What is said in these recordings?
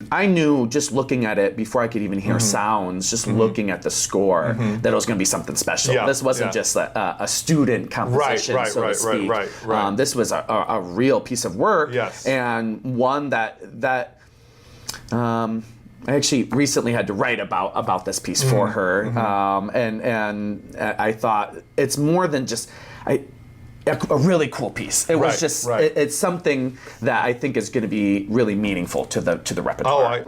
I knew just looking at it before I could even hear sounds, just looking at the score, that it was going to be something special. This wasn't just a student composition, so to speak. This was a real piece of work, and one that I actually recently had to write about this piece for her, and I thought it's more than just a really cool piece. It was just it's something that I think is going to be really meaningful to the repertoire.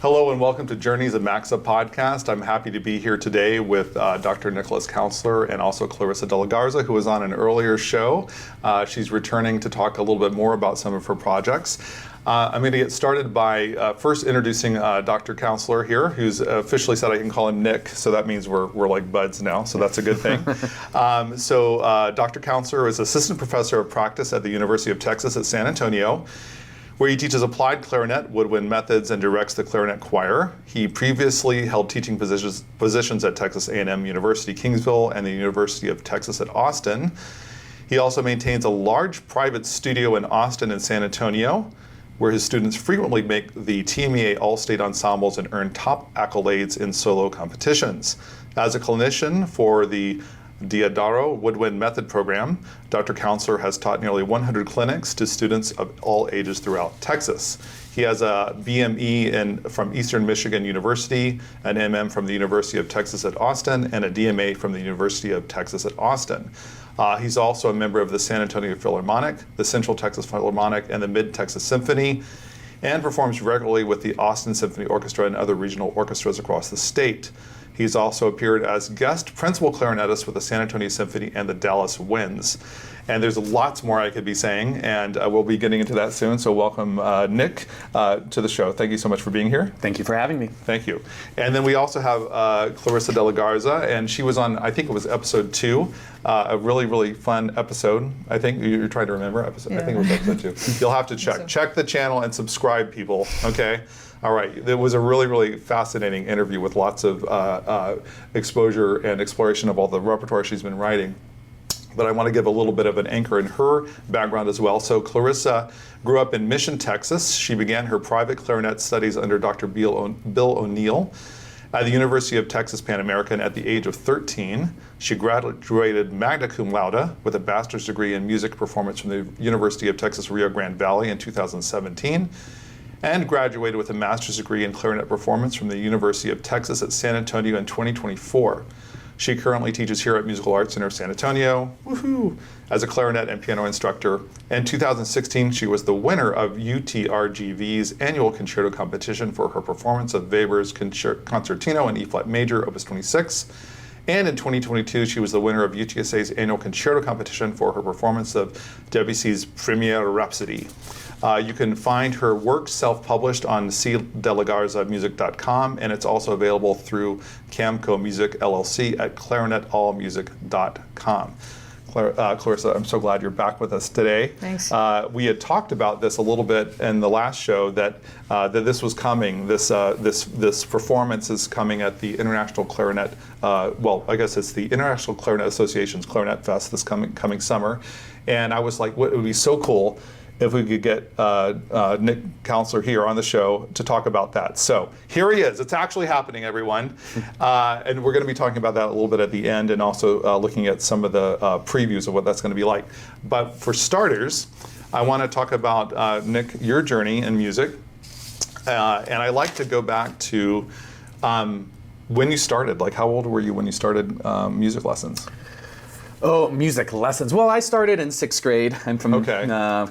Hello and welcome to Journeys of MACSA Podcast. I'm happy to be here today with Dr. Nicholas Councilor and also Clarisa De la Garza, who was on an earlier show. She's returning to talk a little bit more about some of her projects. I'm going to get started by first introducing Dr. Councilor here, who's officially said I can call him Nick, so that means we're like buds now, so that's a good thing. Dr. Councilor is Assistant Professor of Practice at the University of Texas at San Antonio, where he teaches applied clarinet, woodwind methods, and directs the clarinet choir. He previously held teaching positions at Texas A&M University Kingsville and the University of Texas at Austin. He also maintains a large private studio in Austin and San Antonio, where his students frequently make the TMEA All-State Ensembles and earn top accolades in solo competitions. As a clinician for the Diodoro Woodwind Method Program, Dr. Councilor has taught nearly 100 clinics to students of all ages throughout Texas. He has a BME from Eastern Michigan University, an MM from the University of Texas at Austin, and a DMA from the University of Texas at Austin. He's also a member of the San Antonio Philharmonic, the Central Texas Philharmonic, and the Mid-Texas Symphony, and performs regularly with the Austin Symphony Orchestra and other regional orchestras across the state. He's also appeared as guest principal clarinetist with the San Antonio Symphony and the Dallas Winds. And there's lots more I could be saying, and we'll be getting into that soon. So welcome, Nick, to the show. Thank you so much for being here. Thank you for having me. Thank you. And then we also have Clarisa De la Garza, and she was on, I think it was episode 2, a really, really fun episode. I think you're trying to remember episode. Yeah. I think it was episode 2. You'll have to check. Check the channel and subscribe, people, okay? All right, it was a really, really fascinating interview with lots of exposure and exploration of all the repertoire she's been writing. But I want to give a little bit of an anchor in her background as well. So Clarisa grew up in Mission, Texas. She began her private clarinet studies under Dr. Bill O'Neill at the University of Texas Pan American at the age of 13. She graduated magna cum laude with a bachelor's degree in music performance from the University of Texas Rio Grande Valley in 2017. And graduated with a master's degree in clarinet performance from the University of Texas at San Antonio in 2024. She currently teaches here at Musical Arts Center of San Antonio, as a clarinet and piano instructor. In 2016, she was the winner of UTRGV's annual concerto competition for her performance of Weber's Concertino in E-flat major, Opus 26. And in 2022, she was the winner of UTSA's annual concerto competition for her performance of Debussy's Premiere Rhapsody. You can find her work self-published on cdelagarzamusic.com, and it's also available through Camco Music LLC at clarinetallmusic.com. Clarisa, I'm so glad you're back with us today. Thanks. We had talked about this a little bit in the last show that this was coming. This performance is coming at the International Clarinet. I guess it's the International Clarinet Association's ClarinetFest this coming summer, and I was like, it would be so cool if we could get Nick Councilor here on the show to talk about that. So here he is. It's actually happening, everyone. And we're going to be talking about that a little bit at the end and also looking at some of the previews of what that's going to be like. But for starters, I want to talk about, Nick, your journey in music. And I like to go back to when you started. Like, how old were you when you started music lessons? Oh, music lessons. Well, I started in 6th grade. I'm from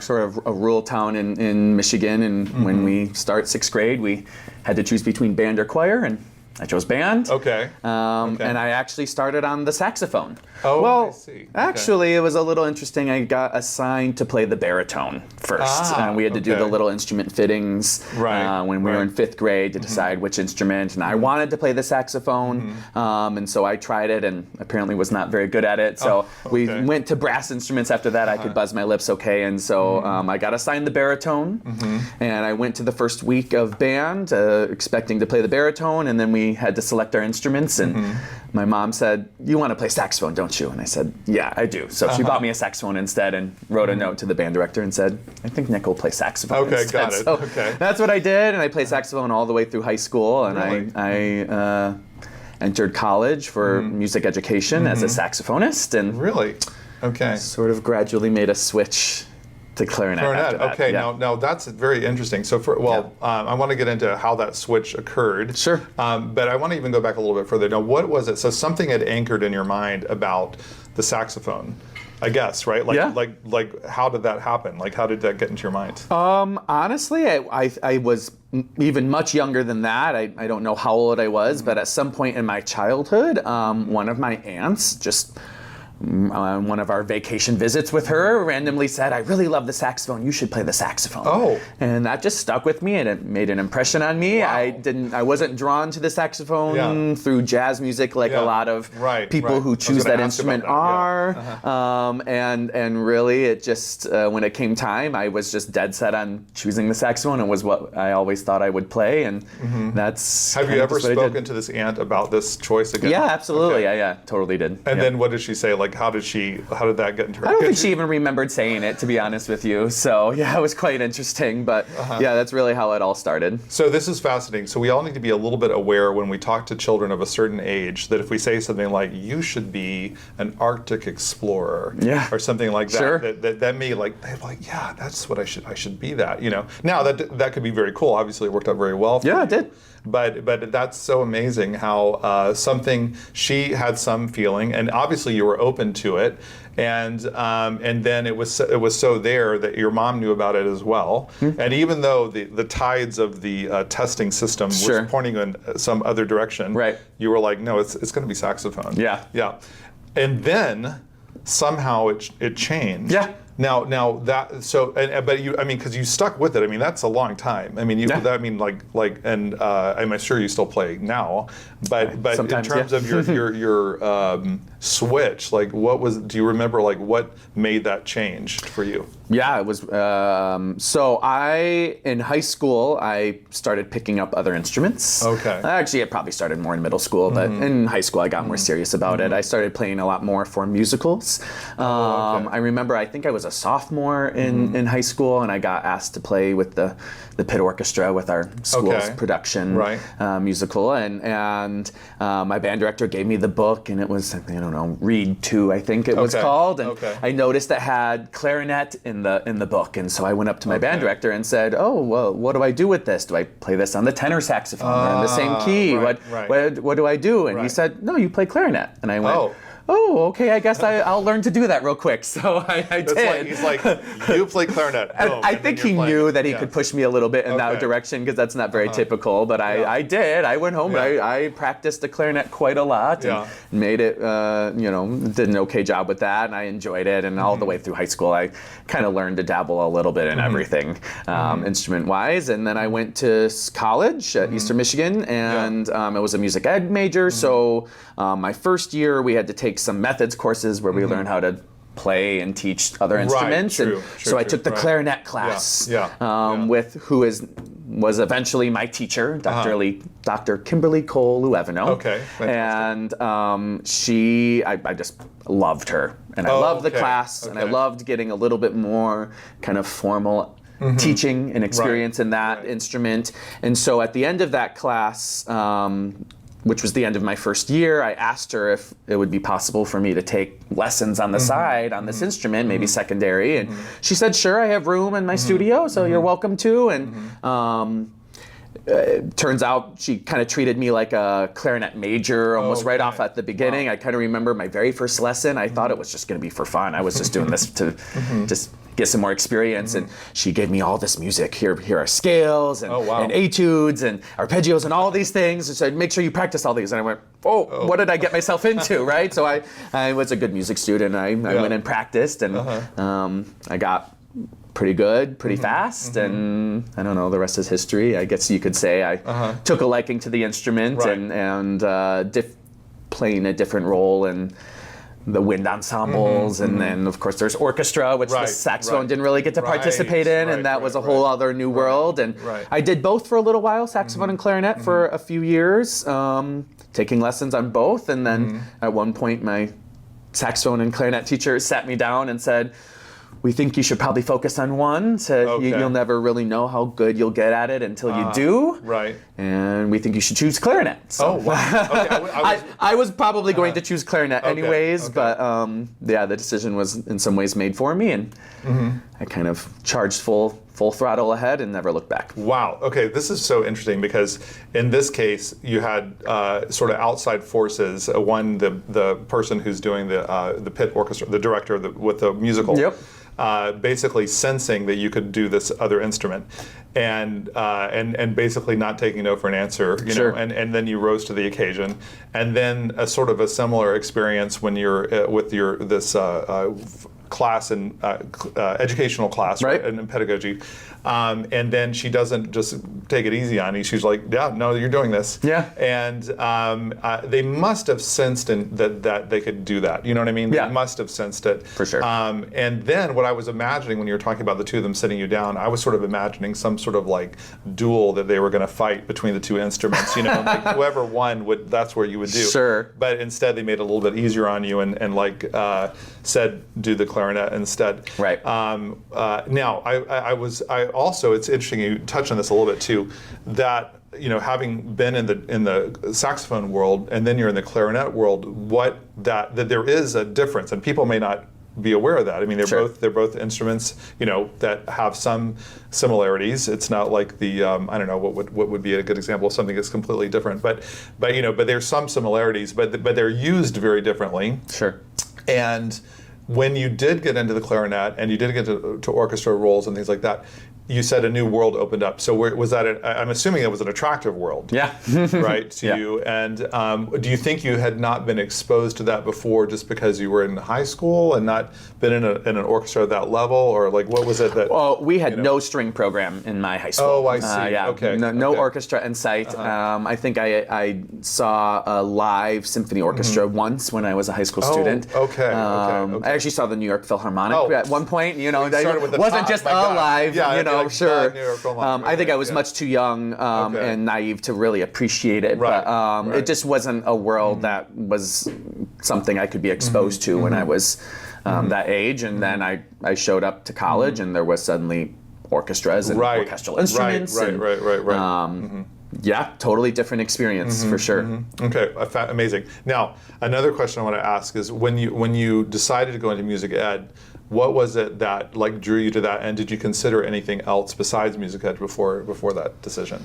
sort of a rural town in Michigan, and when we start 6th grade, we had to choose between band or choir, and I chose band. And I actually started on the saxophone. Oh, well, I see. Actually, it was a little interesting. I got assigned to play the baritone first. We had to do the little instrument fittings when we were in 5th grade to decide which instrument. And I wanted to play the saxophone, and so I tried it and apparently was not very good at it. So we went to brass instruments after that. I could buzz my lips okay. And so I got assigned the baritone, and I went to the first week of band expecting to play the baritone, and then we had to select our instruments. And my mom said, "You want to play saxophone, don't you?" And I said, "Yeah, I do." So she bought me a saxophone instead and wrote a note to the band director and said, "I think Nick will play saxophone instead." Got it. So okay. That's what I did, and I played saxophone all the way through high school, and Really? I entered college for music education as a saxophonist, and Really? Okay. sort of gradually made a switch to clarinet. After that. Okay. Yeah. Now that's very interesting. So I want to get into how that switch occurred. Sure. But I want to even go back a little bit further. Now, what was it? So something had anchored in your mind about the saxophone, I guess, right? Like how did that happen? Like how did that get into your mind? Honestly, I was even much younger than that. I don't know how old I was, but at some point in my childhood, one of my aunts just on one of our vacation visits with her randomly said, "I really love the saxophone. You should play the saxophone." Oh. And that just stuck with me, and it made an impression on me. Wow. I wasn't drawn to the saxophone through jazz music like a lot of people who choose that instrument are. And really it just when it came time, I was just dead set on choosing the saxophone. It was what I always thought I would play, and that's Have you ever spoken to this aunt about this choice again? Yeah, absolutely. Okay. Yeah, totally did. And then what did she say? Like, how did that get into her? I don't think she even remembered saying it, to be honest with you. So yeah, it was quite interesting. But yeah, that's really how it all started. So this is fascinating. So we all need to be a little bit aware when we talk to children of a certain age that if we say something like, "You should be an Arctic explorer," or something like that, sure. that may they're like, "Yeah, that's what I should be that." Now that could be very cool. Obviously, it worked out very well for you. Yeah, it did. But that's so amazing how something she had some feeling, and obviously you were open to it, and then it was so there that your mom knew about it as well. And even though the tides of the testing system was pointing in some other direction, you were like, "No, it's going to be saxophone." Yeah. And then somehow it changed. Yeah. Now that so, but you, I mean, because you stuck with it. I mean, that's a long time. I mean, I'm sure you still play now, but in terms of your switch, like do you remember like what made that change for you? Yeah, it was. So in high school, I started picking up other instruments. Okay. Actually, it probably started more in middle school, but in high school, I got more serious about it. I started playing a lot more for musicals. I remember, I think I was a sophomore in high school, and I got asked to play with the pit orchestra with our school's production musical, and my band director gave me the book, and it was, I don't know, Read 2, I think it was called, and I noticed it had clarinet in the book, and so I went up to my band director and said, "Oh, well, what do I do with this? Do I play this on the tenor saxophone or in the same key? What do I do?" And he said, "No, you play clarinet," and I went, "Oh, okay, I guess I'll learn to do that real quick." So I did. He's like, "You play clarinet." Boom, I think he knew that he could push me a little bit in that direction, because that's not very typical, but I did. I went home and I practiced the clarinet quite a lot and made it, did an okay job with that, and I enjoyed it. And all the way through high school, I kind of learned to dabble a little bit in everything, instrument-wise. And then I went to college at Eastern Michigan, and it was a music ed major. So my first year, we had to take some methods courses where we learned how to play and teach other instruments. So I took the clarinet class with who was eventually my teacher, Dr. Kimberly Cole Luevino. Okay, fantastic. And I just loved her, and I loved the class, and I loved getting a little bit more kind of formal teaching and experience in that instrument. And so at the end of that class, which was the end of my first year, I asked her if it would be possible for me to take lessons on the side on this instrument, maybe secondary. And she said, "Sure, I have room in my studio, so you're welcome to." And it turns out she kind of treated me like a clarinet major almost right off at the beginning. Wow. I kind of remember my very first lesson. I thought it was just going to be for fun. I was just doing this to just get some more experience. And she gave me all this music. Here are scales and etudes and arpeggios and all these things. And said, "Make sure you practice all these." And I went, what did I get myself into, right? So I was a good music student. I went and practiced, and I got pretty good, pretty fast, and I don't know, the rest is history. I guess you could say I took a liking to the instrument and playing a different role in the wind ensembles, and then of course there's orchestra, which the saxophone didn't really get to participate in, and that was a whole other new world. And I did both for a little while, saxophone and clarinet for a few years, taking lessons on both. And then at one point, my saxophone and clarinet teacher sat me down and said, we think you should probably focus on one. You'll never really know how good you'll get at it until you do. Right. And we think you should choose clarinet. So Okay. I was probably going to choose clarinet anyways, but the decision was in some ways made for me, and I kind of charged full throttle ahead and never looked back. Wow. Okay, this is so interesting because in this case you had sort of outside forces. One, the person who's doing the pit orchestra, the director with the musical. Yep. Basically sensing that you could do this other instrument, and basically not taking no for an answer, you know, and then you rose to the occasion, and then a sort of a similar experience when you're with this class in educational class, right, in pedagogy. And then she doesn't just take it easy on you. She's like, yeah, no, you're doing this. Yeah. And they must have sensed that they could do that. You know what I mean? Yeah. They must have sensed it. For sure. And then what I was imagining when you were talking about the two of them sitting you down, I was sort of imagining some sort of like duel that they were going to fight between the two instruments. You know, like whoever won that's where you would do. Sure. But instead they made it a little bit easier on you and said do the clarinet instead. Right. Now I also, it's interesting you touched on this a little bit too, that you know, having been in the saxophone world and then you're in the clarinet world, that there is a difference, and people may not be aware of that. I mean, they're both instruments, you know, that have some similarities. It's not like the I don't know what would be a good example of something that's completely different, but you know, but there's some similarities, but they're used very differently. Sure. And when you did get into the clarinet and you did get to orchestra roles and things like that, you said a new world opened up. So was that? I'm assuming it was an attractive world. Yeah. Right to you. And do you think you had not been exposed to that before, just because you were in high school and not been in an orchestra at that level, or like what was it that? Well, we had no string program in my high school. Oh, I see. Yeah. Okay. No orchestra in sight. I think I saw a live symphony orchestra once when I was a high school student. Okay. I actually saw the New York Philharmonic at one point. You know, it wasn't just live. Yeah, you know. like Sure. I think I was much too young and naive to really appreciate it. Right. But it just wasn't a world that was something I could be exposed to when I was that age. And then I showed up to college and there was suddenly orchestras and orchestral instruments. Right. Yeah, totally different experience for sure. Okay, amazing. Now, another question I want to ask is when you decided to go into music ed, what was it that like drew you to that, and did you consider anything else besides music ed before that decision?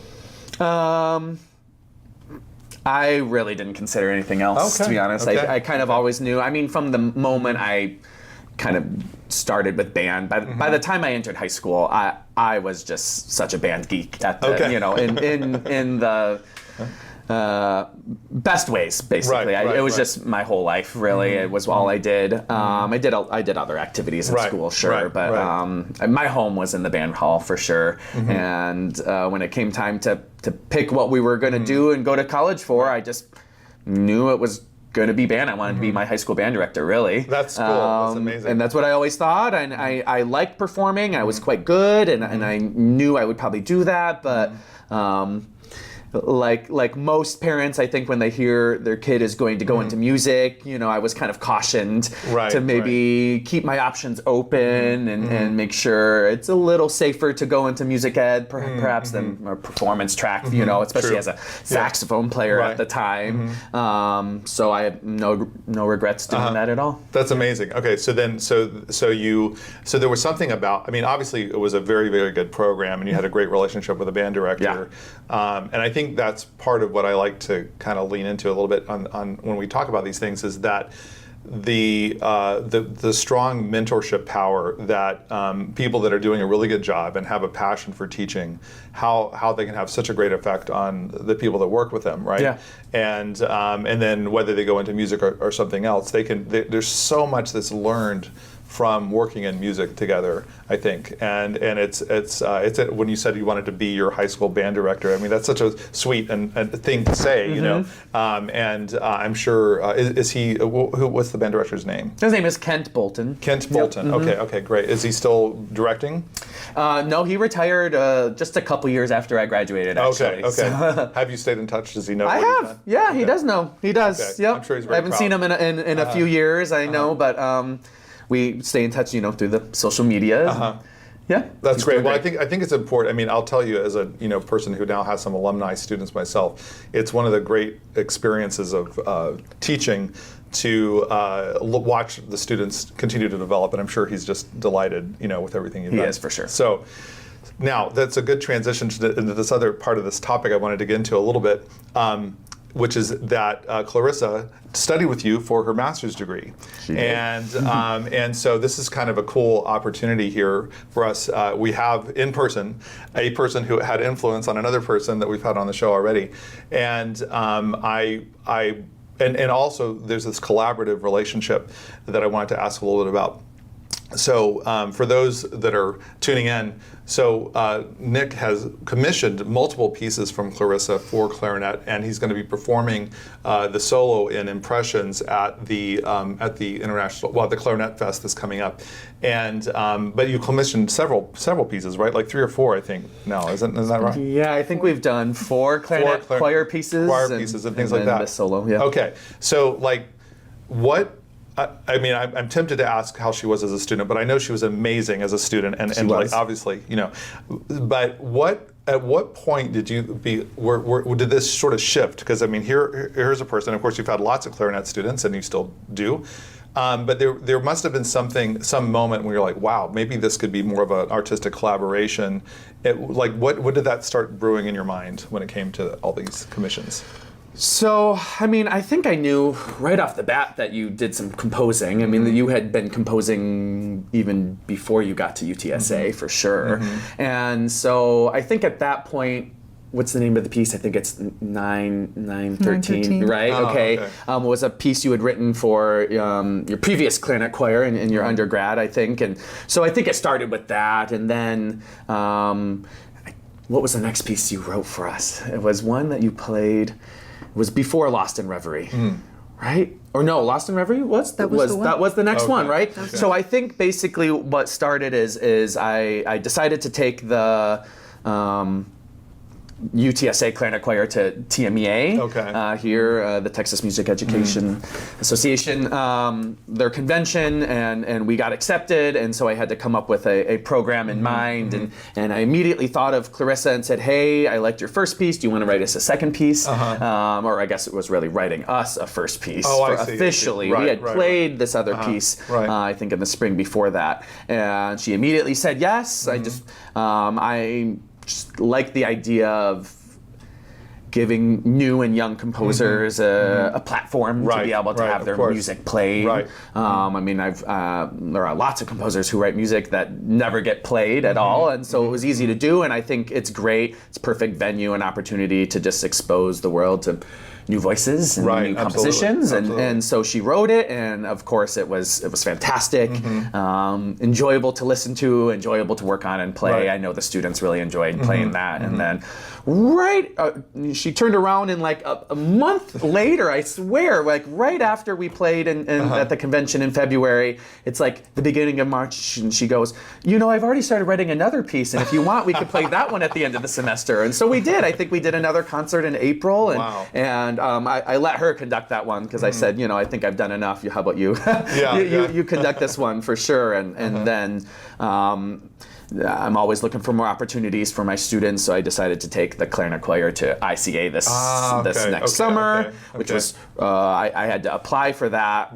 I really didn't consider anything else, to be honest. I kind of always knew. I mean, from the moment I kind of started with band, by the time I entered high school, I was just such a band geek at the, you know, in the best ways, basically. It was just my whole life, really. It was all I did. I did other activities in school, sure, but my home was in the band hall for sure. And when it came time to pick what we were going to do and go to college for, I just knew it was going to be band. I wanted to be my high school band director, really. That's cool. That's amazing. And that's what I always thought. And I liked performing. I was quite good, and I knew I would probably do that, but like most parents, I think when they hear their kid is going to go into music, you know, I was kind of cautioned to maybe keep my options open and make sure it's a little safer to go into music ed perhaps than a performance track, you know, especially as a saxophone player at the time. So I have no regrets doing that at all. That's amazing. Okay, so there was something about, I mean, obviously it was a very, very good program and you had a great relationship with the band director. And I think that's part of what I like to kind of lean into a little bit on when we talk about these things, is that the strong mentorship power that people that are doing a really good job and have a passion for teaching, how they can have such a great effect on the people that work with them, right? Yeah. And then whether they go into music or something else, there's so much that's learned from working in music together, I think. And it's when you said you wanted to be your high school band director, I mean, that's such a sweet and thing to say, you know. And I'm sure, is he, what's the band director's name? His name is Kent Bolton. Kent Bolton, okay, great. Is he still directing? No, he retired just a couple years after I graduated, actually. Okay. So. Have you stayed in touch? Does he know? I have. Yeah, okay. He does know. He does. Okay. Yep. I'm sure he's very I haven't seen him in a few years, I know, but we stay in touch, through the social media. Yeah, that's great. Well, I think it's important. I mean, I'll tell you, as a person who now has some alumni students myself, it's one of the great experiences of teaching to watch the students continue to develop, and I'm sure he's just delighted, with everything you've done. He is, for sure. So now that's a good transition into this other part of this topic I wanted to get into a little bit, which is that Clarisa studied with you for her master's degree. And so this is kind of a cool opportunity here for us. We have in person a person who had influence on another person that we've had on the show already. And And also there's this collaborative relationship that I wanted to ask a little bit about. So for those that are tuning in, Nick has commissioned multiple pieces from Clarisa for clarinet, and he's going to be performing the solo in impressions at the the ClarinetFest that's coming up. And but you commissioned several pieces, right? Like 3 or 4, I think. No, isn't that right? Yeah, I think we've done 4 clarinet choir pieces, and things like that. The solo, yeah. Okay, so what? I mean, I'm tempted to ask how she was as a student, but I know she was amazing as a student, and obviously, But at what point did you did this sort of shift? Because I mean, here's a person. Of course, you've had lots of clarinet students, and you still do. But there must have been some moment where you're like, wow, maybe this could be more of an artistic collaboration. What did that start brewing in your mind when it came to all these commissions? So, I mean, I think I knew right off the bat that you did some composing. I mean, that you had been composing even before you got to UTSA, for sure. And so I think at that point, what's the name of the piece? I think it's 913, right? Okay. Was a piece you had written for your previous clarinet choir in your undergrad, I think. And so I think it started with that. And then what was the next piece you wrote for us? It was one that you played. It was before Lost in Reverie, right? Or no, Lost in Reverie that was the next one, right? Okay. So I think basically what started is I decided to take the UTSA Clarinet Choir to TMEA here, the Texas Music Education Association, their convention, and we got accepted, and so I had to come up with a program in mind, and I immediately thought of Clarisa and said, hey, I liked your first piece, do you want to write us a second piece? Or I guess it was really writing us a first piase officially. We had played this other piece, I think in the spring before that, and she immediately said yes. I just like the idea of giving new and young composers a platform to be able to have their music played. I mean, there are lots of composers who write music that never get played at all, and so it was easy to do, and I think it's great. It's a perfect venue and opportunity to just expose the world to new voices and new compositions, and so she wrote it, and of course it was fantastic, enjoyable to listen to, enjoyable to work on and play. I know the students really enjoyed playing that, and then she turned around and a month later, I swear, right after we played at the convention in February, it's the beginning of March, and she goes, I've already started writing another piece, and if you want, we could play that one at the end of the semester. And so we did. I think we did another concert in April, and I let her conduct that one because I said, I think I've done enough. How about you? You conduct this one for sure, and then. I'm always looking for more opportunities for my students, so I decided to take the clarinet choir to ICA this next summer, which was I had to apply for that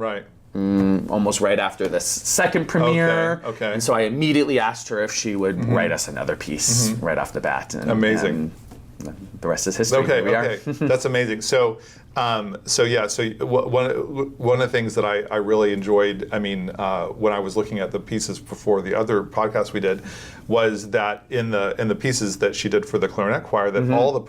almost right after the second premiere, and so I immediately asked her if she would write us another piece right off the bat. Amazing. And the rest is history. Here we are. That's amazing. So one of the things that I really enjoyed, when I was looking at the pieces before the other podcast we did, was that in the pieces that she did for the clarinet choir, that all the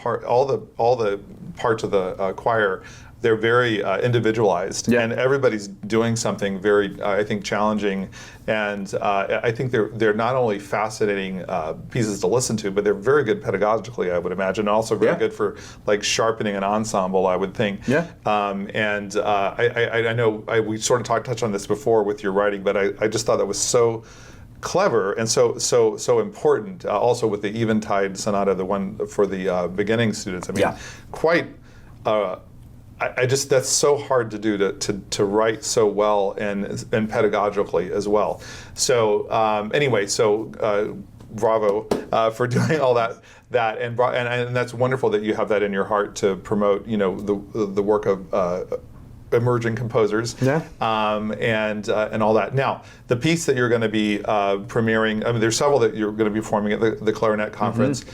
parts of the choir they're very individualized, and everybody's doing something very, I think, challenging. And I think they're not only fascinating pieces to listen to, but they're very good pedagogically, I would imagine. Also very good for like sharpening an ensemble, I would think. I know we sort of touched on this before with your writing, but I just thought that was so clever and so important. Also with the Eventide Sonata, the one for the beginning students. I mean, quite. I just, that's so hard to do to write so well and pedagogically as well. So anyway, bravo for doing all that and that's wonderful that you have that in your heart to promote, you know, the work of emerging composers, and all that. Now, the piece that you're going to be premiering, I mean, there's several that you're going to be performing at the Clarinet conference.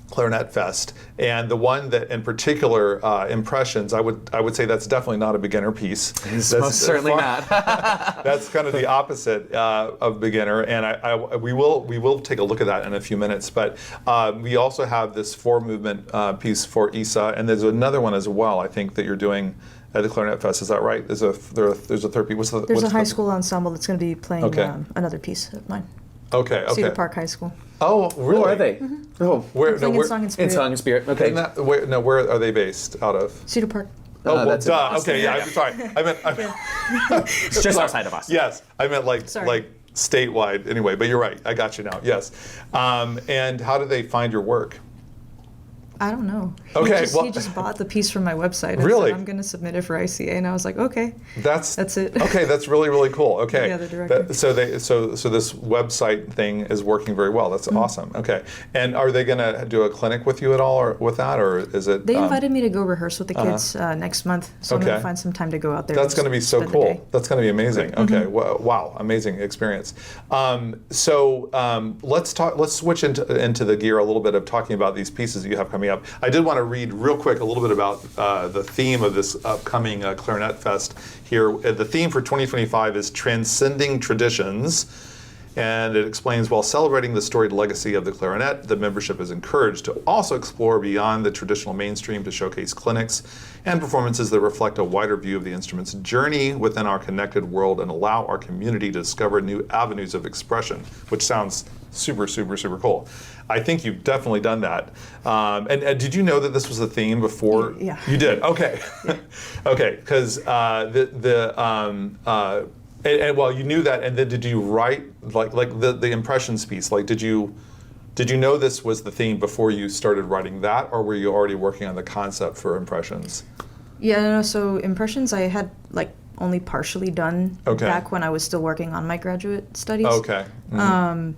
ClarinetFest, and the one that in particular, Impressions, I would say that's definitely not a beginner piece. It's most certainly not. That's kind of the opposite of beginner, and we will take a look at that in a few minutes. But we also have this 4-movement piece for ISA, and there's another one as well, I think, that you're doing at the ClarinetFest. Is that right? There's a third piece. There's a high school ensemble that's going to be playing another piece of mine. Okay. Cedar Park High School. Oh, really? Where are they? Oh, where? In Song and Spirit. In Song and Spirit. Okay. Where are they based out of? Cedar Park. Oh, well, that's duh. Okay, yeah. I'm sorry. I meant. It's just outside of us. Yes, I meant like statewide. Anyway, but you're right. I got you now. Yes. And how do they find your work? I don't know. Okay, he just bought the piece from my website. And really? said, I'm going to submit it for ICA, and I was like, okay. That's it. Okay, that's really, really cool. Okay. Yeah, the director. So this website thing is working very well. That's awesome. Okay. And are they going to do a clinic with you at all, or with that, or is it? They invited me to go rehearse with the kids next month, so I'm going to find some time to go out there. That's going to be so cool. That's going to be amazing. Okay. Wow. Amazing experience. Let's switch into the gear a little bit of talking about these pieces that you have coming up. I did want to read real quick a little bit about the theme of this upcoming ClarinetFest here. The theme for 2025 is Transcending Traditions, and it explains, while celebrating the storied legacy of the clarinet, the membership is encouraged to also explore beyond the traditional mainstream to showcase clinics and performances that reflect a wider view of the instrument's journey within our connected world and allow our community to discover new avenues of expression, which sounds super, super, super cool. I think you've definitely done that. And did you know that this was the theme before? Yeah. You did? Okay. Yeah. Okay, because well, you knew that, and then did you write like the Impressions piece? Like, did you know this was the theme before you started writing that, or were you already working on the concept for Impressions? Yeah, no. So Impressions, I had like only partially done back when I was still working on my graduate studies. Okay. Mm-hmm.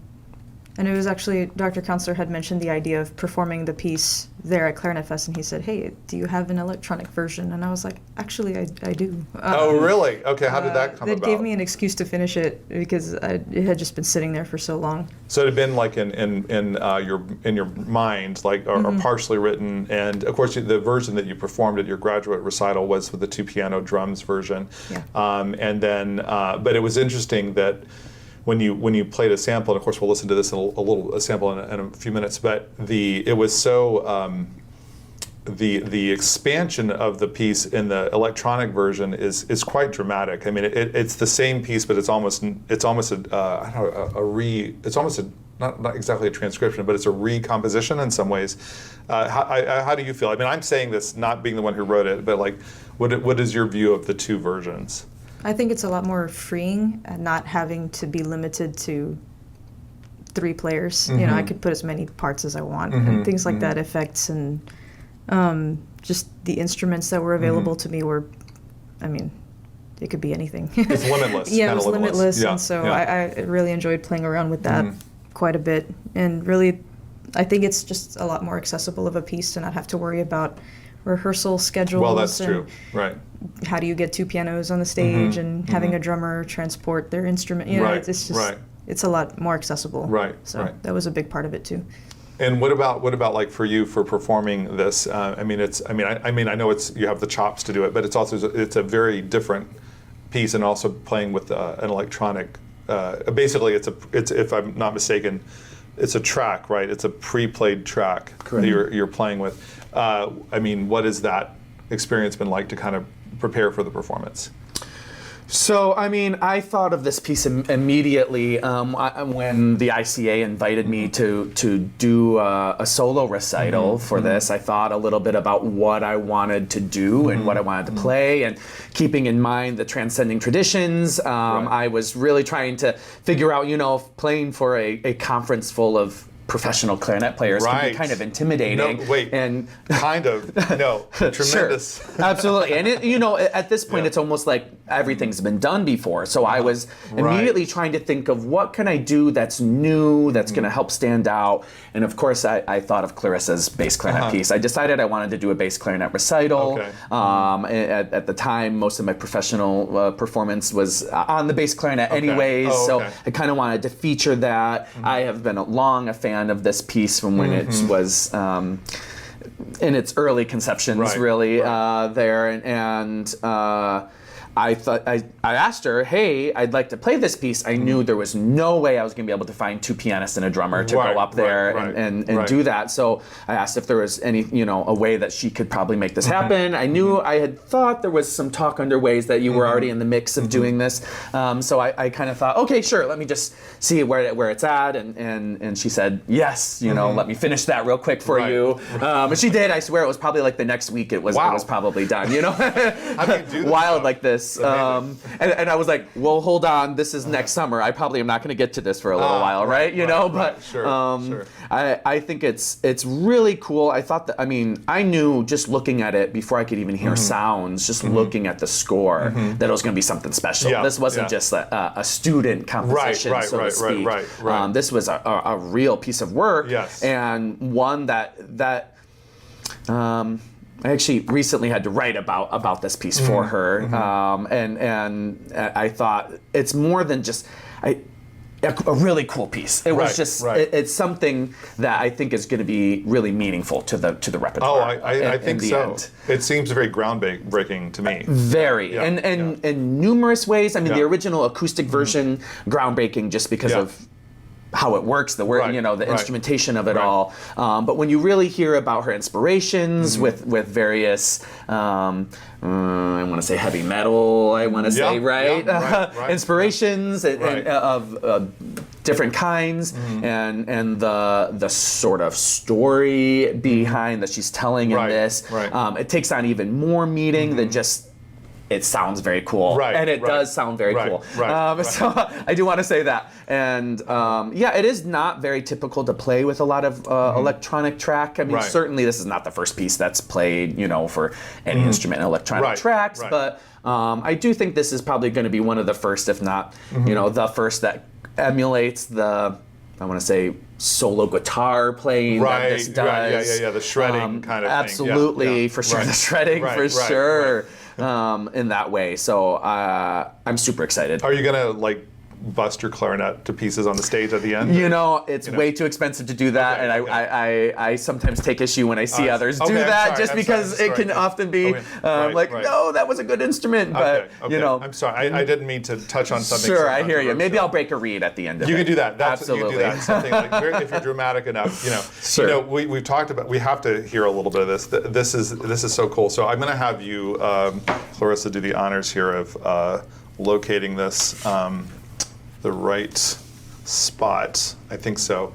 And it was actually, Dr. Councilor had mentioned the idea of performing the piece there at ClarinetFest, and he said, hey, do you have an electronic version? And I was like, actually, I do. Oh, really? Okay, how did that come about? That gave me an excuse to finish it, because it had just been sitting there for so long. So it had been like in your mind, like, or partially written, and of course the version that you performed at your graduate recital was with the 2-piano drums version. Yeah. And then, but it was interesting that when you played a sample, and of course we'll listen to this in a sample in a few minutes, but it was so the expansion of the piece in the electronic version is quite dramatic. I mean, it's the same piece, but it's almost not exactly a transcription, but it's a recomposition in some ways. How do you feel? I mean, I'm saying this not being the one who wrote it, but like, what is your view of the two versions? I think it's a lot more freeing, not having to be limited to 3 players. You know, I could put as many parts as I want, and things like that, effects, and just the instruments that were available to me were, I mean, it could be anything. It's limitless. Yeah, it was limitless, and so I really enjoyed playing around with that quite a bit. And really, I think it's just a lot more accessible of a piece to not have to worry about rehearsal schedules. Well, that's true, right. How do you get 2 pianos on the stage, and having a drummer transport their instrument? You know, it's just it's a lot more accessible. Right. So that was a big part of it too. And what about like for you for performing this? I mean, I know you have the chops to do it, but it's a very different piece, and also playing with an electronic. Basically, it's if I'm not mistaken, it's a track, right? It's a pre-played track that you're playing with. I mean, what is that experience been like to kind of prepare for the performance? So, I mean, I thought of this piece immediately when the ICA invited me to do a solo recital for this. I thought a little bit about what I wanted to do and what I wanted to play, and keeping in mind the transcending traditions. I was really trying to figure out, playing for a conference full of professional clarinet players can be kind of intimidating. Tremendous. Sure. Absolutely. And at this point, it's almost like everything's been done before. So I was immediately trying to think of what can I do that's new, that's going to help stand out. And of course, I thought of Clarissa's bass clarinet piece. I decided I wanted to do a bass clarinet recital. At the time, most of my professional performance was on the bass clarinet anyways. So I kind of wanted to feature that. I have been a fan of this piece from when it was in its early conceptions, really there, and I thought I asked her, hey, I'd like to play this piece. I knew there was no way I was going to be able to find two pianists and a drummer to go up there and do that. So I asked if there was any, a way that she could probably make this happen. I knew I had thought there was some talk underways that you were already in the mix of doing this. So I kind of thought, okay, sure, let me just see where it's at. And she said, yes, let me finish that real quick for you. And she did. I swear it was probably like the next week it was probably done. How do you do this wild like this. And I was like, well, hold on, this is next summer. I probably am not going to get to this for a little while, right? But sure. I think it's really cool. I thought that, I knew just looking at it before I could even hear sounds, just looking at the score, that it was going to be something special. This wasn't just a student composition, so to speak. This was a real piece of work, and one that I actually recently had to write about this piece for her, and I thought it's more than just a really cool piece. It was just it's something that I think is going to be really meaningful to the repertoire. I think so. It seems very groundbreaking to me. Very, and in numerous ways. The original acoustic version, groundbreaking just because of how it works, the word, the instrumentation of it all. But when you really hear about her inspirations with various, I want to say heavy metal, inspirations of different kinds, and the sort of story behind that she's telling in this, it takes on even more meaning than just it sounds very cool, and it does sound very cool. So I do want to say that, and it is not very typical to play with a lot of electronic track. Certainly this is not the first piece that's played, for any instrument in electronic tracks, but I do think this is probably going to be one of the first, if not, the first that emulates the, I want to say, solo guitar playing that this does. The shredding kind of absolutely, thing. For sure, the shredding, for sure. In that way. So I'm super excited. Are you going to bust your clarinet to pieces on the stage at the end? It's way too expensive to do that, and I sometimes take issue when I see others do that, because it can often be no, that was a good instrument, but I'm sorry, I didn't mean to touch on something. Sure, I hear you. Maybe I'll break a reed at the end of it. You can do that. Absolutely. You can do that. Something if you're dramatic enough, Sure. We've talked about. We have to hear a little bit of this. This is so cool. So I'm going to have you, Clarissa, do the honors here of locating this. The right spot, I think so,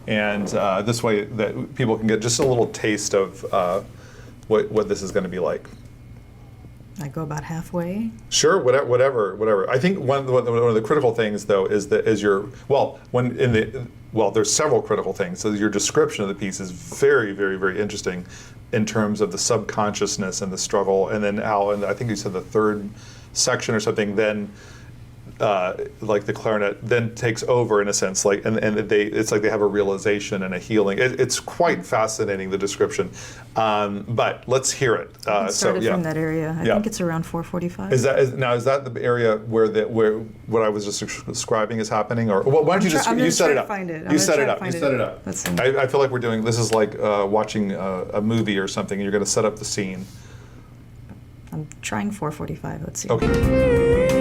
and this way that people can get just a little taste of what this is going to be like. I go about halfway. Sure, whatever. I think one of the critical things though is there's several critical things. So your description of the piece is very, very, very interesting in terms of the subconsciousness and the struggle, and then how, and I think you said the third section or something, then. The clarinet then takes over in a sense, it's like they have a realization and a healing. It's quite fascinating, the description, but let's hear it. Started from that area. I think it's around 4:45. Is that the area where what I was just describing is happening, or why don't you just you set it up? You set it up. I feel like we're doing this is like watching a movie or something. And you're going to set up the scene. I'm trying 4:45. Let's see. Okay.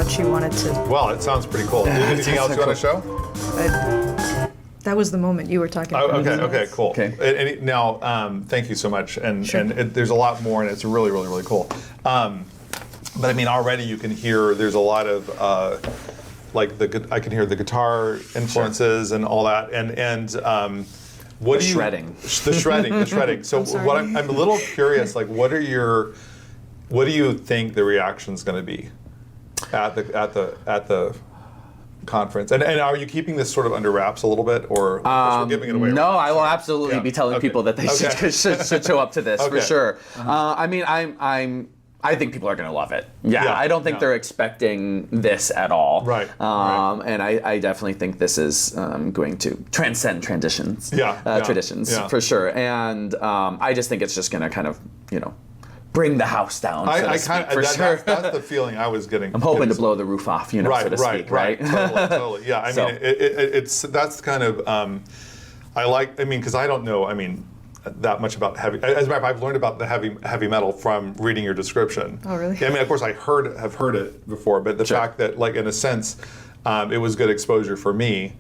much you wanted to. Well, it sounds pretty cool. Anything else you want to show? That was the moment you were talking about. Okay, cool. Okay. Now, thank you so much. And Sure. there's a lot more, and it's really, really, really cool. But I mean, already you can hear there's a lot of I can hear the guitar influences and all that, and what do you shredding. The shredding. So what I'm a little curious, like, what do you think the reaction's going to be at the conference? And are you keeping this sort of under wraps a little bit, or we're giving it away? No, I will absolutely be telling people that they should show up to this for sure. I mean, I think people are going to love it. Yeah, I don't think they're expecting this at all. Right. And I definitely think this is going to transcend traditions. Traditions for sure. And I just think it's just going to kind of, bring the house down. That's the feeling I was getting. I'm hoping to blow the roof off, so to speak. Right. Totally. Yeah. I mean, that's kind of. Because I don't know. That much about heavy. As a matter of fact, I've learned about the heavy metal from reading your description. Oh, really? I mean, of course, have heard it before, but the fact that, like, in a sense, it was good exposure for me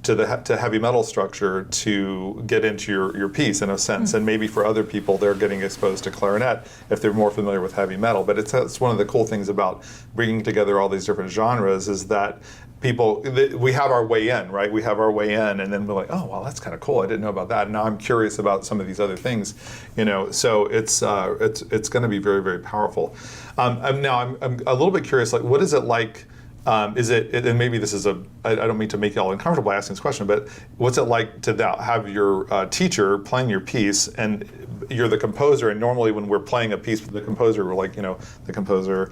to heavy metal structure to get into your piece, in a sense, and maybe for other people, they're getting exposed to clarinet if they're more familiar with heavy metal. But it's one of the cool things about bringing together all these different genres is that we have our way in, right? We have our way in, and then we're like, oh, well, that's kind of cool. I didn't know about that. And now I'm curious about some of these other things, So it's going to be very, very powerful. I'm a little bit curious. Like, what is it like? And maybe this is I don't mean to make you all uncomfortable by asking this question, but what's it like to now have your teacher playing your piece, and you're the composer, and normally when we're playing a piece with the composer, we're like, the composer,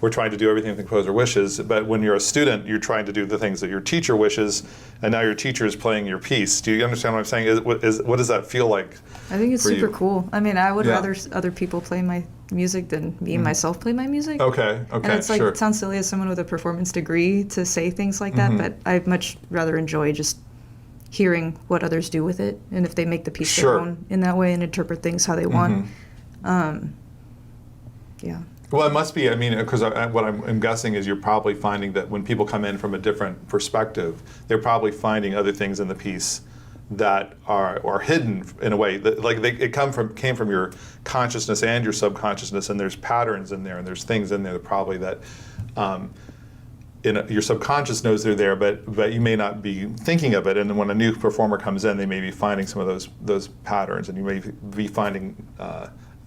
we're trying to do everything the composer wishes, but when you're a student, you're trying to do the things that your teacher wishes, and now your teacher is playing your piece. Do you understand what I'm saying? What does that feel like? I think it's super cool. I mean, I would rather other people play my music than me and myself play my music. Okay. And it's like, it sounds silly as someone with a performance degree to say things like that, but I'd much rather enjoy just hearing what others do with it, and if they make the piece their own in that way and interpret things how they want. Well, it must be, because what I'm guessing is you're probably finding that when people come in from a different perspective, they're probably finding other things in the piece that are hidden in a way that, like, it came from your consciousness and your subconsciousness, and there's patterns in there, and there's things in there that probably that your subconscious knows they're there, but you may not be thinking of it. And then when a new performer comes in, they may be finding some of those patterns, and you may be finding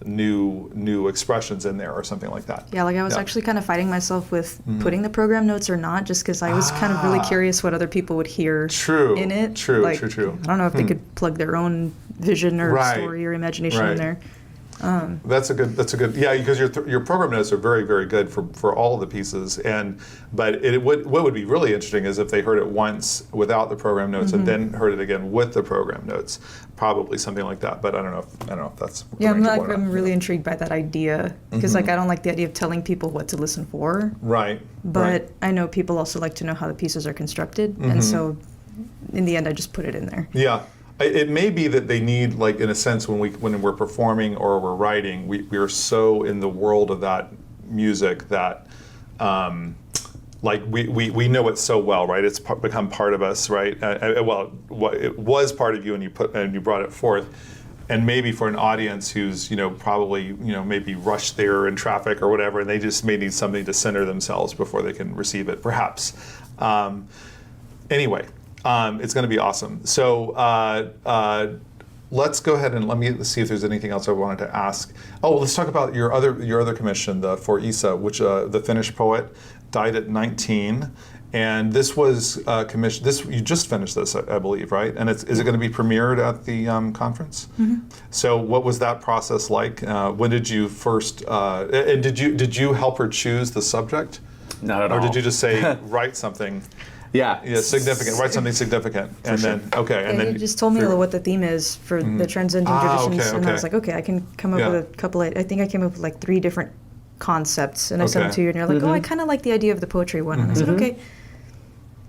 new expressions in there or something like that. Yeah, like I was actually kind of fighting myself with putting the program notes or not, just because I was kind of really curious what other people would hear in it. True. I don't know if they could plug their own vision or story or imagination in there. That's a good because your program notes are very, very good for all of the pieces, but what would be really interesting is if they heard it once without the program notes and then heard it again with the program notes, probably something like that. But I don't know if that's I'm really intrigued by that idea, because I don't like the idea of telling people what to listen for. Right. But I know people also like to know how the pieces are constructed, and so in the end I just put it in there. Yeah. It may be that they need, like, in a sense, when we're performing or we're writing, we are so in the world of that music that, we know it so well, right? It's become part of us, right? It was part of you, and you brought it forth. And maybe for an audience who's, probably, maybe rushed there in traffic or whatever, and they just may need something to center themselves before they can receive it, perhaps. Anyway. It's going to be awesome. So let's go ahead and let me see if there's anything else I wanted to ask. Oh, let's talk about your other commission, for ISA, which the Finnish poet died at 19, and this was commissioned. You just finished this, I believe, right? And is it going to be premiered at the conference? So what was that process like? When did you first? And did you help her choose the subject? Not at all. Or did you just say write something? Yeah, significant. Write something significant, and then you just told me what the theme is for the transcending traditions, and I was like, okay, I can come up with a couple. I think I came up with like 3 different concepts, and I sent them to you, and you're like, oh, I kind of like the idea of the poetry one, and I said, okay.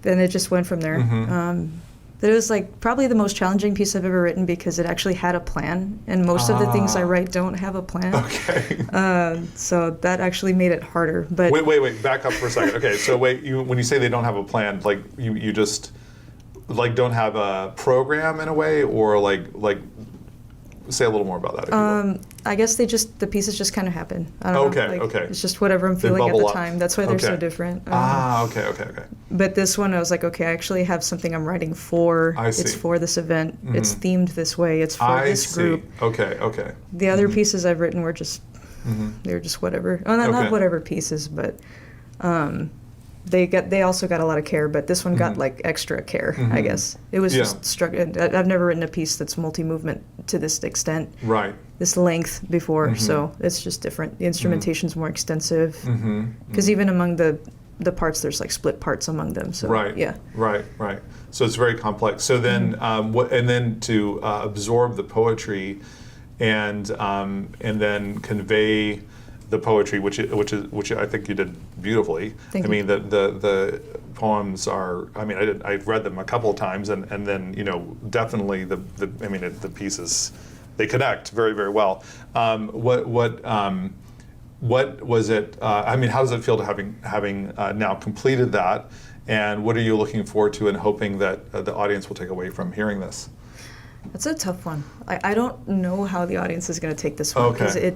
Then it just went from there. that it was like probably the most challenging piece I've ever written because it actually had a plan, and most of the things I write don't have a plan. Okay. So that actually made it harder. But wait, back up for a second. Okay, so when you say they don't have a plan, like you just like don't have a program in a way, or like say a little more about that, if you will. I guess the pieces just kind of happen. I don't know. Okay. It's just whatever I'm feeling at the time. That's why they're so different. Okay. But this one, I was like, okay, I actually have something I'm writing for. I see. It's for this event. It's themed this way. It's for this group. Okay. The other pieces I've written were just, they were just whatever. Oh, not whatever pieces, but they also got a lot of care, but this one got like extra care, I guess. It was just structured. I've never written a piece that's multi-movement to this extent. Right. This length before, so it's just different. The instrumentation's more extensive, because even among the parts, there's like split parts among them. So right. Yeah. Right. So it's very complex. So then, and then to absorb the poetry, and then convey the poetry, which I think you did beautifully. Thank you. I mean, the poems are. I mean, I've read them a couple of times, and then definitely the pieces, they connect very, very well. What was it? I mean, how does it feel to having now completed that, and what are you looking forward to and hoping that the audience will take away from hearing this? That's a tough one. I don't know how the audience is going to take this one, because it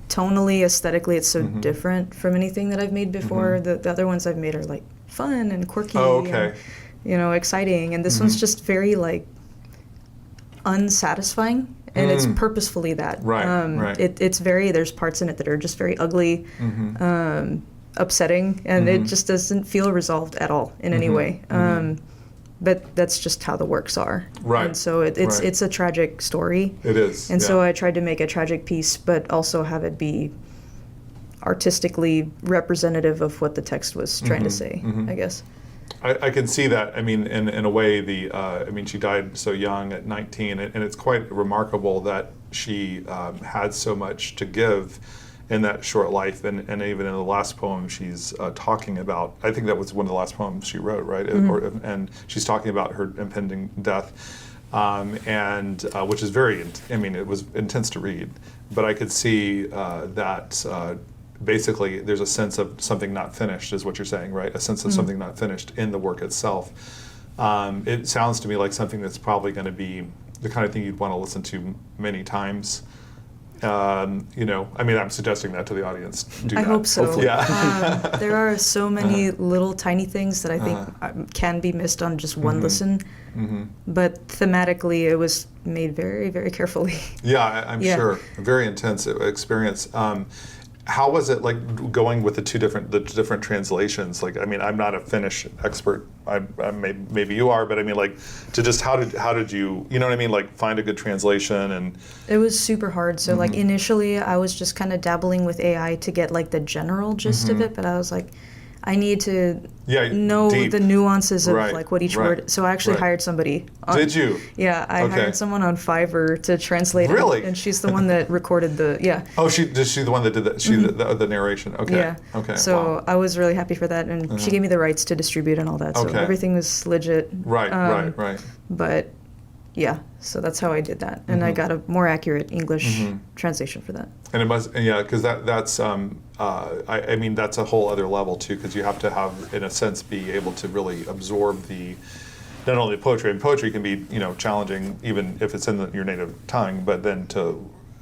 tonally, aesthetically, it's so different from anything that I've made before. The other ones I've made are like fun and quirky, and, exciting, and this one's just very like unsatisfying, and it's purposefully that. Right. It's very, there's parts in it that are just very ugly, upsetting, and it just doesn't feel resolved at all in any way. But that's just how the works are. Right. And so it's a tragic story. It is. And so I tried to make a tragic piece, but also have it be artistically representative of what the text was trying to say, I guess. I can see that. I mean, in a way, she died so young at 19, and it's quite remarkable that she had so much to give in that short life, and even in the last poem she's talking about, I think that was one of the last poems she wrote, right? And she's talking about her impending death, and which is very, it was intense to read, but I could see that basically there's a sense of something not finished, is what you're saying, right? A sense of something not finished in the work itself. It sounds to me like something that's probably going to be the kind of thing you'd want to listen to many times. I'm suggesting that to the audience. I hope so. Hopefully. Yeah. There are so many little tiny things that I think can be missed on just one listen. But thematically, it was made very, very carefully. Yeah, I'm sure. A very intense experience. How was it like going with the different translations? Like, I'm not a Finnish expert. Maybe you are, but to just how did you like find a good translation? And it was super hard. So like initially, I was just kind of dabbling with AI to get like the general gist of it, but I was like, I need to know the nuances of like what each word. So I actually hired somebody. Did you? Yeah, I hired someone on Fiverr to translate Really? it, and she's the one that recorded the Oh, she's the one that did that. She the narration. Okay. Yeah. Okay. So I was really happy for that, and she gave me the rights to distribute and all that. So everything was legit. Right. But yeah, so that's how I did that, and I got a more accurate English translation for that. And it must, because that's that's a whole other level too, because you have to have, in a sense, be able to really absorb not only the poetry, and poetry can be challenging even if it's in your native tongue, but then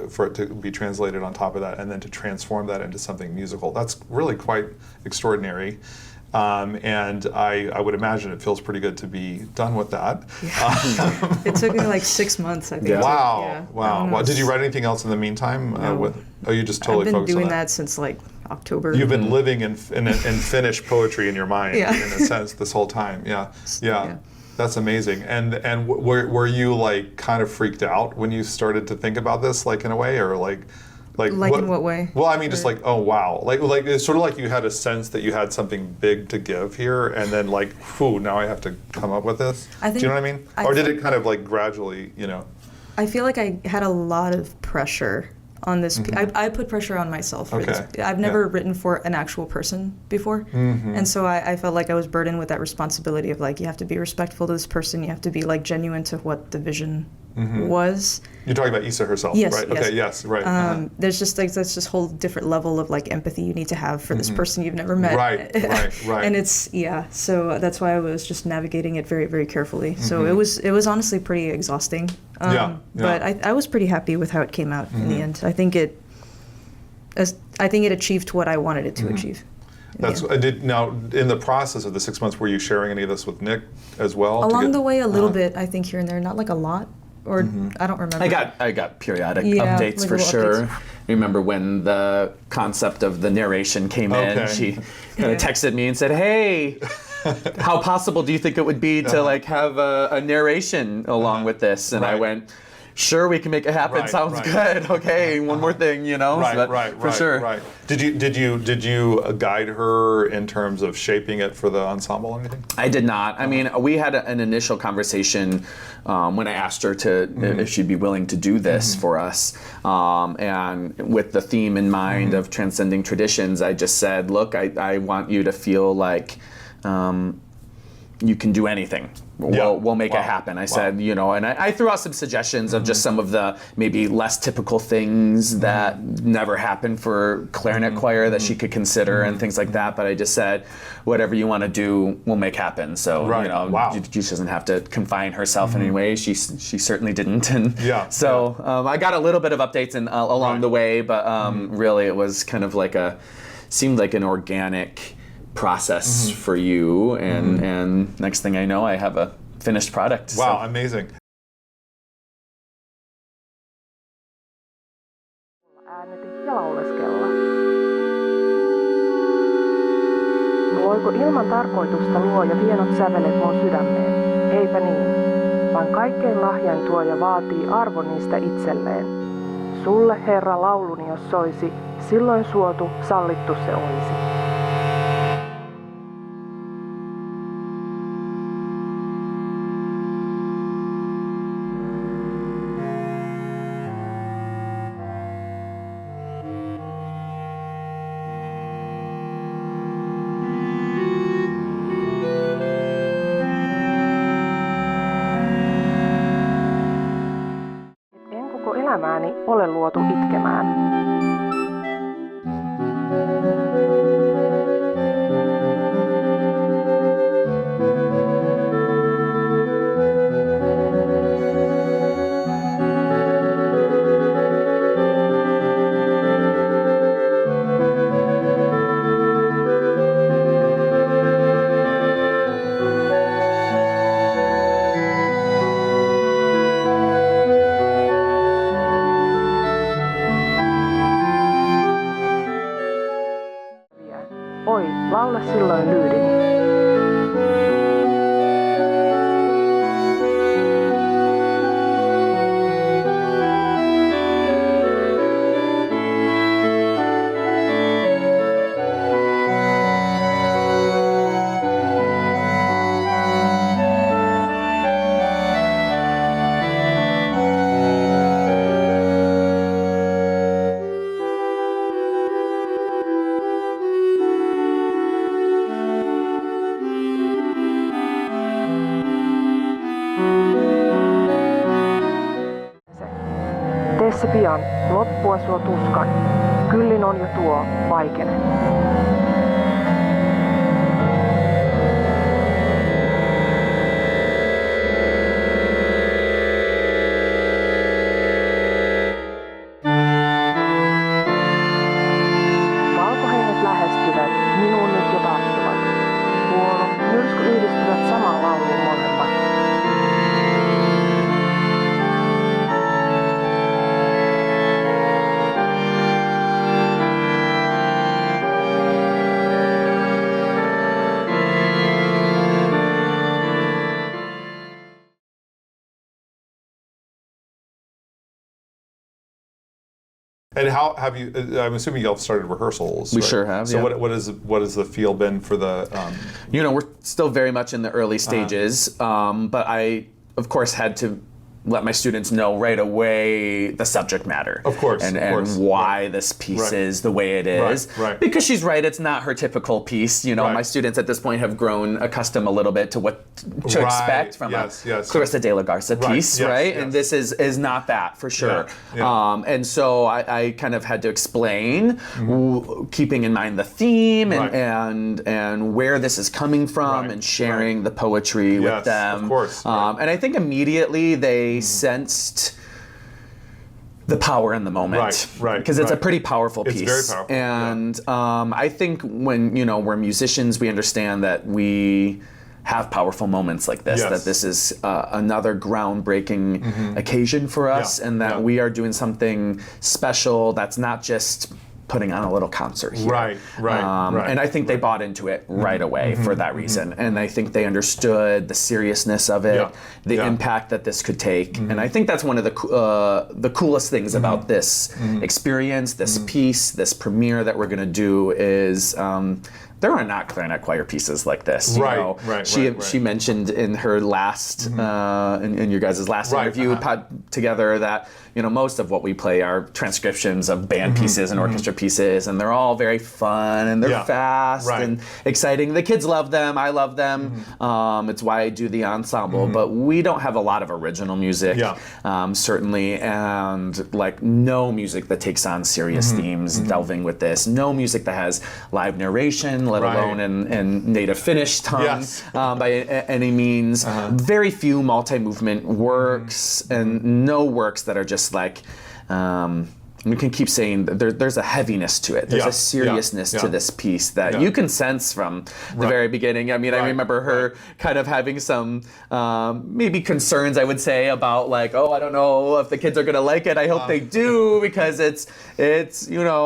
for it to be translated on top of that, and then to transform that into something musical, that's really quite extraordinary. And I would imagine it feels pretty good to be done with that. Yeah. It took me like 6 months, I think. Yeah. Wow. Did you write anything else in the meantime? No. You just totally focused on that? I've been doing that since like October. You've been living in Finnish poetry in your mind, in a sense, this whole time. Yeah. That's amazing. And were you like kind of freaked out when you started to think about this, like in a way, or like in what way? Well, just like, oh wow, like it's sort of like you had a sense that you had something big to give here, and then like, whew, now I have to come up with this. Do you know what I mean? Or did it kind of like gradually, I feel like I had a lot of pressure on this. I put pressure on myself for this. I've never written for an actual person before, and so I felt like I was burdened with that responsibility of like, you have to be respectful to this person, you have to be like genuine to what the vision was. You're talking about Issa herself, yes, right? Yes. Okay, yes, right. There's just like this whole different level of like empathy you need to have for this person you've never met. Right. And it's so that's why I was just navigating it very, very carefully. So it was honestly pretty exhausting. But I was pretty happy with how it came out in the end. I think it achieved what I wanted it to achieve. Now, in the process of the 6 months, were you sharing any of this with Nick as well? Along the way, a little bit, I think, here and there, not like a lot, or I don't remember. I got periodic updates like for sure. Updates. Remember when the concept of the narration came in, she kind of texted me and said, "Hey, how possible do you think it would be to like have a narration along with this?" And I went, "Sure, we can make it happen. Sounds good. Okay, one more thing, you know." For sure. Right. Did you guide her in terms of shaping it for the ensemble or anything? I did not. I mean, we had an initial conversation when I asked her if she'd be willing to do this for us, and with the theme in mind of transcending traditions, I just said, "Look, I want you to feel like you can do anything. We'll make it happen." I said, you know, and I threw out some suggestions of just some of the maybe less typical things that never happened for clarinet choir that she could consider and things like that. But I just said, whatever you want to do, we'll make happen. So, you know, she doesn't have to confine herself in any way. She certainly didn't. And so I got a little bit of updates along the way, but really it was kind of like seemed like an organic process for you, and next thing I know, I have a finished product. Wow, amazing. Äänetin ja lauleskella. Voiko ilman tarkoitusta luoja hienot sävelet mun sydämeen? Eipä niin, vaan kaikkein lahjain tuoja vaatii arvon niistä itselleen. Sulle, Herra, lauluni jos soisi, silloin suotu, sallittu se olisi. Elämääni ole luotu itkemään. Oi, laula silloin lyydini. Tee se pian, loppua suo tuskan. Kyllin on jo tuo, vaikene. Valkohenget lähestyvät, minuun nyt jo tarttuvat. Huono, myrsky yhdistyvät samaan lauluun molemmat. And how have you? I'm assuming y'all started rehearsals. We right? sure have. So what has the feel been for the? You know, we're still very much in the early stages, but I, of course, had to let my students know right away the subject matter. Of course. And why this piece is the way it is. Right. Because she's right, it's not her typical piece. You know, my students at this point have grown accustomed a little bit to what to expect from a Clarisa De la Garza piece, right? And this is not that, for sure. And so I kind of had to explain, keeping in mind the theme and where this is coming from, and sharing the poetry with them. Of course. And I think immediately they sensed the power in the moment, because it's a pretty powerful piece. It's very powerful. And I think when we're musicians, we understand that we have powerful moments like this. That this is another groundbreaking occasion for us, and that we are doing something special. That's not just putting on a little concert here. Right. And I think they bought into it right away for that reason. And I think they understood the seriousness of it, the impact that this could take. And I think that's one of the coolest things about this experience, this piece, this premiere that we're going to do is there are not clarinet choir pieces like this. She mentioned in her last, in your guys' last interview together that most of what we play are transcriptions of band pieces and orchestra pieces, and they're all very fun and they're fast and exciting. The kids love them. I love them. It's why I do the ensemble. But we don't have a lot of original music, certainly, and like no music that takes on serious themes, delving with this. No music that has live narration, let alone in native Finnish tongue by any means. Very few multi-movement works, and no works that are just like, we can keep saying that there's a heaviness to it. There's a seriousness to this piece that you can sense from the very beginning. I mean, I remember her kind of having some maybe concerns, I would say, about like, I don't know if the kids are going to like it. I hope they do, because it's atonal.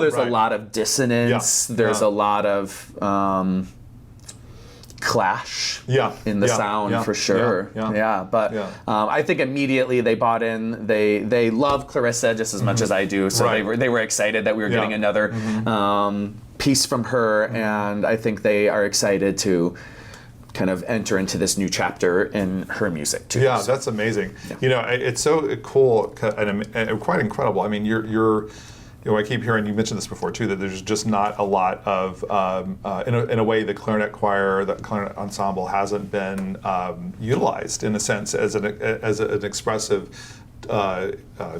There's a lot of dissonance. There's a lot of clash in the sound, for sure. But I think immediately they bought in. They love Clarisa just as much as I do, so they were excited that we were getting another piece from her, and I think they are excited to kind of enter into this new chapter in her music too. That's amazing. It's so cool and quite incredible. I mean, you're I keep hearing, you mentioned this before too, that there's just not a lot of, in a way, the clarinet choir, the clarinet ensemble hasn't been utilized in a sense as an expressive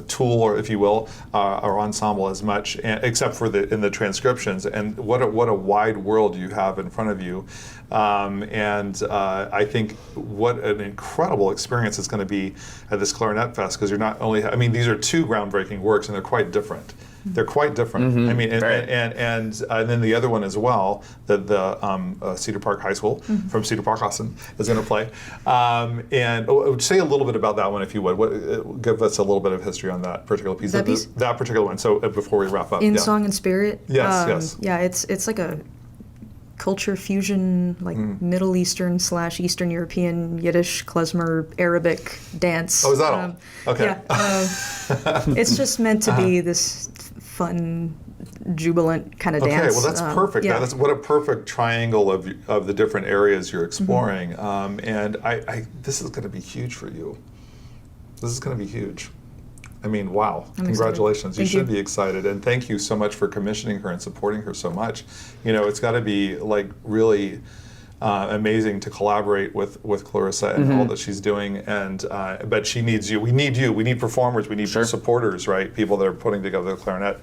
tool, or if you will, or ensemble as much, except for in the transcriptions. And what a wide world you have in front of you. I think what an incredible experience it's going to be at this ClarinetFest, because you're not only, these are two groundbreaking works, and they're quite different. They're quite different. I mean, and then the other one as well, that the Cedar Park High School from Cedar Park, Austin, is going to play. And say a little bit about that one, if you would. Give us a little bit of history on that particular piece. That particular one. So before we wrap up. In Song and Spirit. Yes. Yeah, it's like a culture fusion, like Middle Eastern / Eastern European, Yiddish, klezmer, Arabic dance. Oh, is that all? Okay. Yeah. It's just meant to be this fun, jubilant kind of dance. Okay, well that's perfect. That's what a perfect triangle of the different areas you're exploring. And this is going to be huge for you. This is going to be huge. I mean, wow. Congratulations. You should be excited. And thank you so much for commissioning her and supporting her so much. It's got to be like really amazing to collaborate with Clarisa and all that she's doing. And but she needs you. We need you. We need performers. We need supporters, right? People that are putting together the clarinet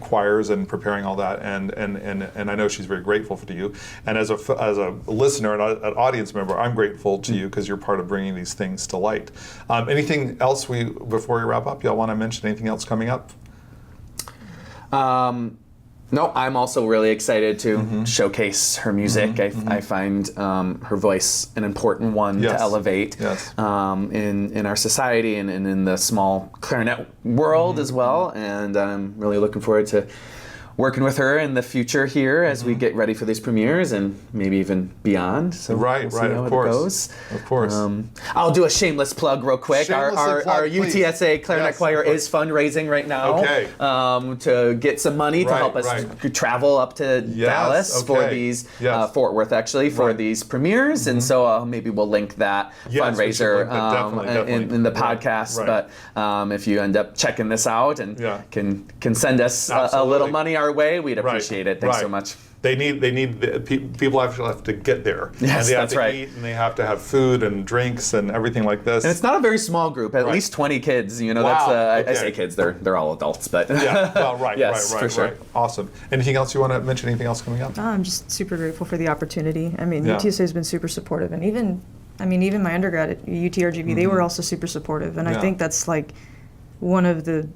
choirs and preparing all that. And I know she's very grateful to you. And as a listener and an audience member, I'm grateful to you because you're part of bringing these things to light. Anything else before we wrap up? Y'all want to mention anything else coming up? No, I'm also really excited to showcase her music. I find her voice an important one to elevate in our society and in the small clarinet world as well. And I'm really looking forward to working with her in the future here as we get ready for these premieres and maybe even beyond. So we'll see how of it course. goes. Of course. I'll do a shameless plug real quick. Our Please. UTSA Clarinet Choir is fundraising right now to get some money to help us travel up to Dallas for these, Fort Worth actually, for these premieres. And so maybe we'll link that fundraiser in the podcast. But if you end up checking this out and can send us a little money our way, we'd appreciate it. Thanks so much. They need people actually have to get there. Yes, and they have that's to eat, and they have to have food and drinks and everything like this. And it's not a very small group. At least 20 kids. You know, I say kids. They're all adults, but for sure. Awesome. Anything else you want to mention? Anything else coming up? I'm just super grateful for the opportunity. I mean, UTSA has been super supportive, and even my undergrad at UTRGV, they were also super supportive, and I think that's like one of the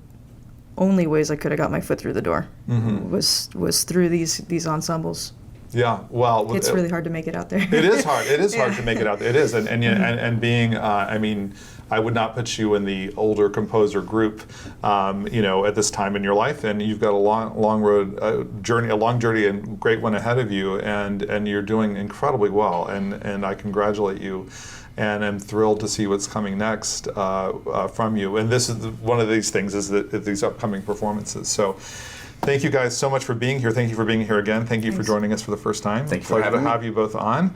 only ways I could have got my foot through the door was through these ensembles. Yeah, well, it's really hard to make it out there. It is hard. It is hard to make it out there. It is, and being, I mean, I would not put you in the older composer group, at this time in your life, and you've got a long journey and great one ahead of you, and you're doing incredibly well, and I congratulate you. And I'm thrilled to see what's coming next from you. And this is one of these things, is these upcoming performances. So thank you guys so much for being here. Thank you for being here again. Thank you for joining us for the first time. Thank you for having me. Pleasure to have you both on.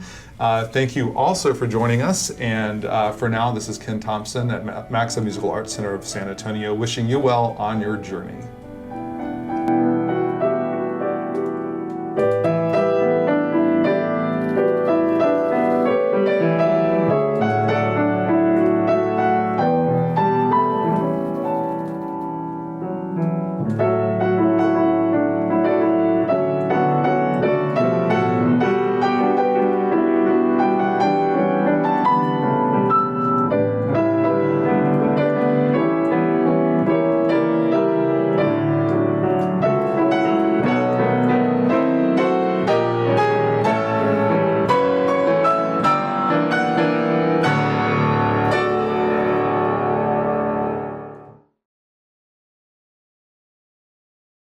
Thank you also for joining us. And for now, this is Ken Thompson at MACSA Musical Arts Center of San Antonio, wishing you well on your journey.